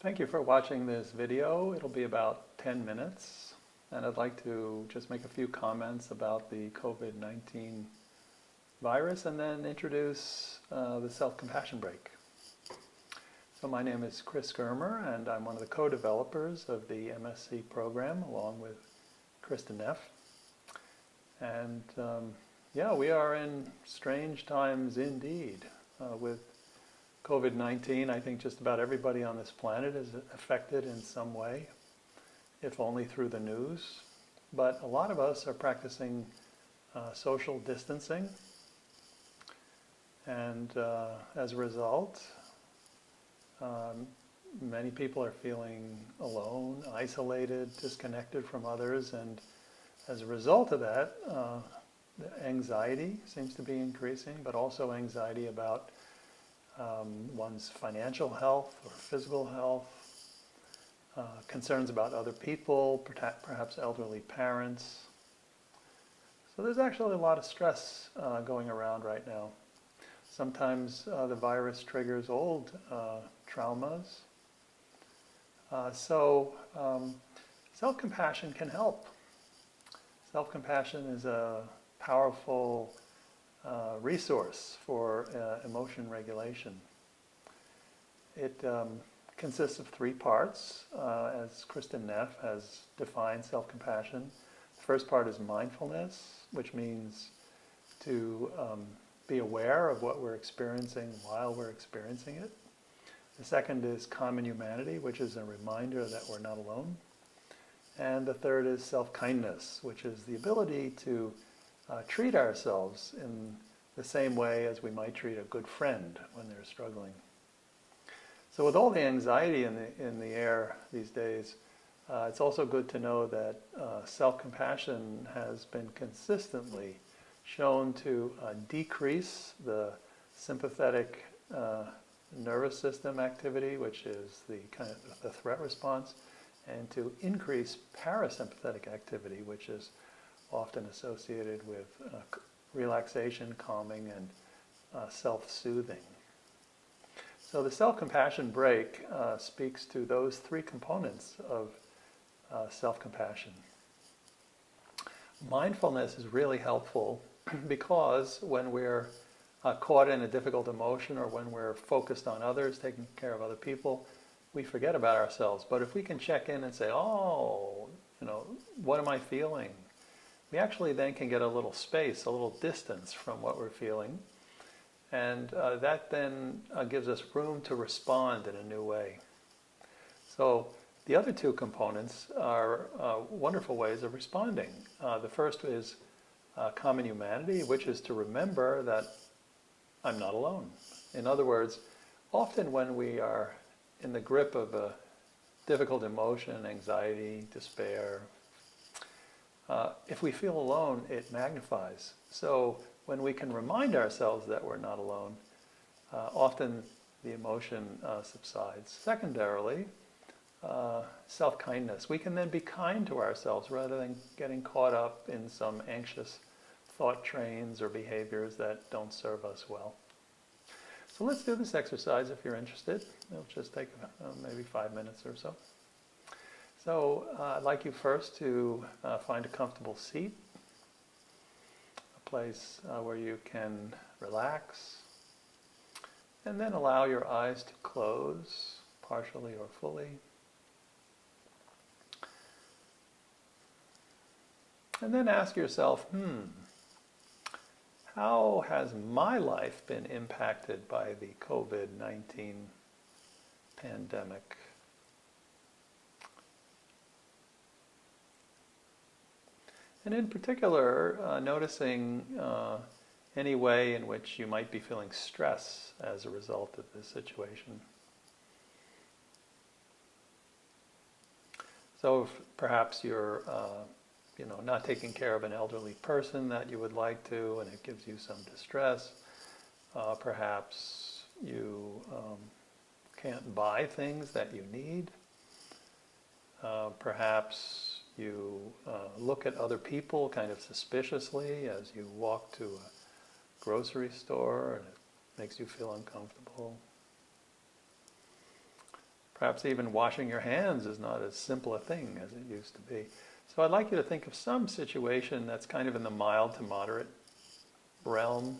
Thank you for watching this video. It'll be about 10 minutes, and I'd like to just make a few comments about the COVID-19 virus and then introduce the self-compassion break. So my name is Germer, and I'm one of the co-developers of the MSc program along with Kristen Neff. And yeah, we are in strange times indeed with COVID-19. I think just about everybody on this planet is affected in some way, if only through the news. But a lot of us are practicing social distancing, and as a result, many people are feeling alone, isolated, disconnected from others, and as a result of that, the anxiety seems to be increasing, but also anxiety about one's financial health or physical health, concerns about other people, perhaps elderly parents. So there's actually a lot of stress going around right now. Sometimes the virus triggers old traumas. So self-compassion can help. Self-compassion is a powerful resource for emotion regulation. It consists of three parts, as Kristen Neff has defined self-compassion. The first part is mindfulness, which means to be aware of what we're experiencing while we're experiencing it. The second is common humanity, which is a reminder that we're not alone. And the third is self-kindness, which is the ability to treat ourselves in the same way as we might treat a good friend when they're struggling. So with all the anxiety in the air these days, it's also good to know that self-compassion has been consistently shown to decrease the sympathetic nervous system activity, which is the kind of the threat response, and to increase parasympathetic activity, which is often associated with relaxation, calming, and self-soothing. So the self-compassion break speaks to those three components of self-compassion. Mindfulness is really helpful because when we're caught in a difficult emotion or when we're focused on others, taking care of other people, we forget about ourselves. But if we can check in and say, oh, what am I feeling? We actually then can get a little space, a little distance from what we're feeling. And that then gives us room to respond in a new way. So the other two components are wonderful ways of responding. The first is common humanity, which is to remember that I'm not alone. In other words, often when we are in the grip of a difficult emotion, anxiety, despair, if we feel alone, it magnifies. So when we can remind ourselves that we're not alone, often the emotion subsides. Secondarily, self-kindness. We can then be kind to ourselves rather than getting caught up in some anxious thought trains or behaviors that don't serve us well. So let's do this exercise if you're interested. It'll just take maybe 5 minutes or so. So I'd like you first to find a comfortable seat, a place where you can relax, and then allow your eyes to close, partially or fully. And then ask yourself, how has my life been impacted by the COVID-19 pandemic? And in particular, noticing any way in which you might be feeling stress as a result of this situation. So if perhaps you're not taking care of an elderly person that you would like to, and it gives you some distress. Perhaps you can't buy things that you need. Perhaps you look at other people kind of suspiciously as you walk to a grocery store, and it makes you feel uncomfortable. Perhaps even washing your hands is not as simple a thing as it used to be. So I'd like you to think of some situation that's kind of in the mild to moderate realm,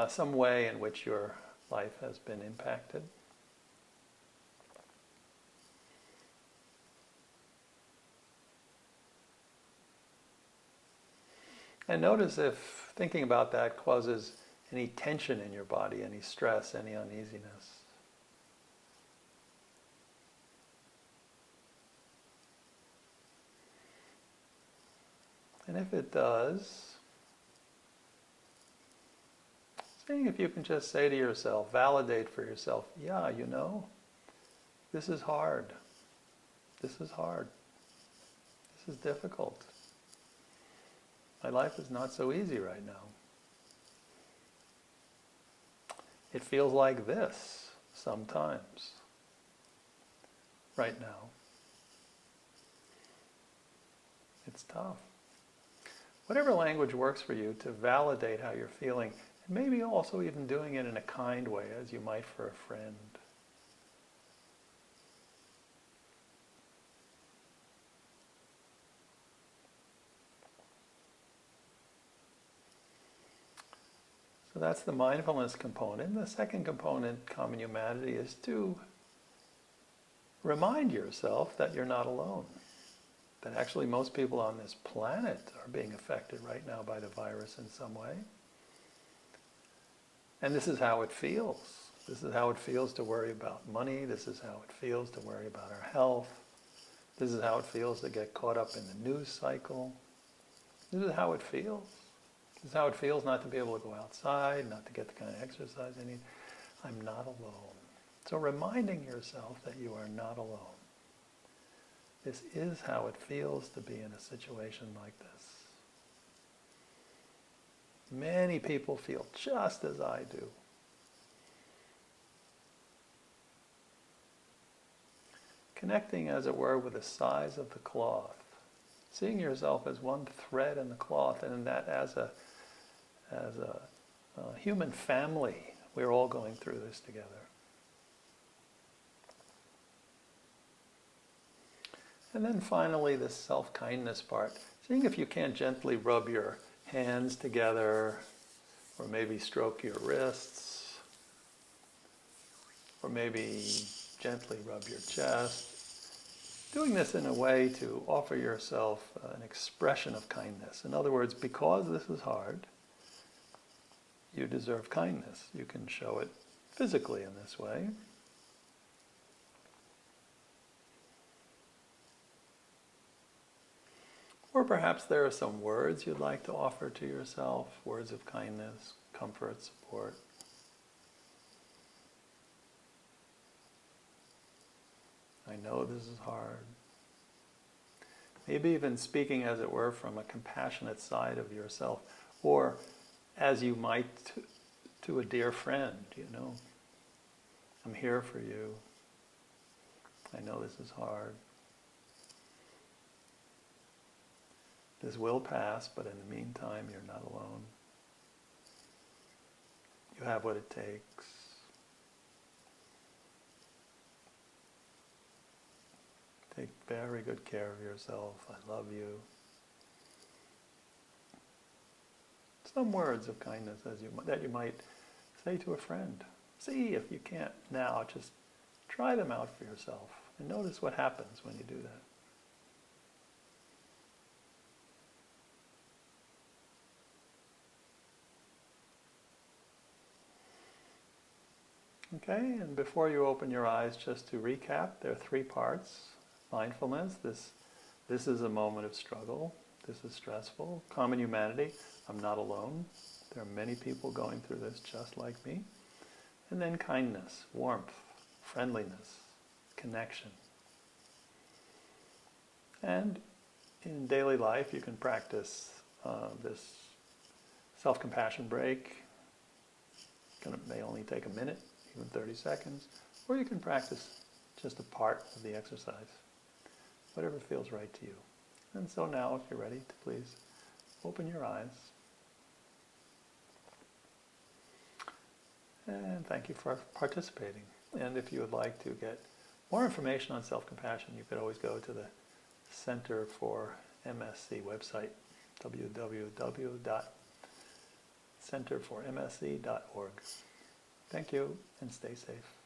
some way in which your life has been impacted. And notice if thinking about that causes any tension in your body, any stress, any uneasiness. And if it does, seeing if you can just say to yourself, validate for yourself, yeah, you know, this is hard. This is hard. This is difficult. My life is not so easy right now. It feels like this sometimes, right now. It's tough. Whatever language works for you to validate how you're feeling, and maybe also even doing it in a kind way, as you might for a friend. So that's the mindfulness component. The second component, common humanity, is to remind yourself that you're not alone. That actually most people on this planet are being affected right now by the virus in some way. And this is how it feels. This is how it feels to worry about money. This is how it feels to worry about our health. This is how it feels to get caught up in the news cycle. This is how it feels. This is how it feels not to be able to go outside, not to get the kind of exercise I need. I'm not alone. So reminding yourself that you are not alone. This is how it feels to be in a situation like this. Many people feel just as I do. Connecting, as it were, with the size of the cloth. Seeing yourself as one thread in the cloth, and that as a human family, we're all going through this together. And then finally, this self-kindness part. Seeing if you can't gently rub your hands together, or maybe stroke your wrists, or maybe gently rub your chest. Doing this in a way to offer yourself an expression of kindness. In other words, because this is hard, you deserve kindness. You can show it physically in this way. Or perhaps there are some words you'd like to offer to yourself, words of kindness, comfort, support. I know this is hard. Maybe even speaking, as it were, from a compassionate side of yourself, or as you might to a dear friend, you know. I'm here for you. I know this is hard. This will pass, but in the meantime, you're not alone. You have what it takes. Take very good care of yourself. I love you. Some words of kindness that you might say to a friend. See if you can't now, just try them out for yourself and notice what happens when you do that. Okay, and before you open your eyes, just to recap, there are 3 parts. Mindfulness, this is a moment of struggle. This is stressful. Common humanity, I'm not alone. There are many people going through this just like me. And then kindness, warmth, friendliness, connection. And in daily life, you can practice this self-compassion break. It may only take a minute, even 30 seconds. Or you can practice just a part of the exercise. Whatever feels right to you. And so now, if you're ready, to please open your eyes. And thank you for participating. And if you would like to get more information on self-compassion, you could always go to the Center for MSC website, www.centerformsc.org. Thank you, and stay safe.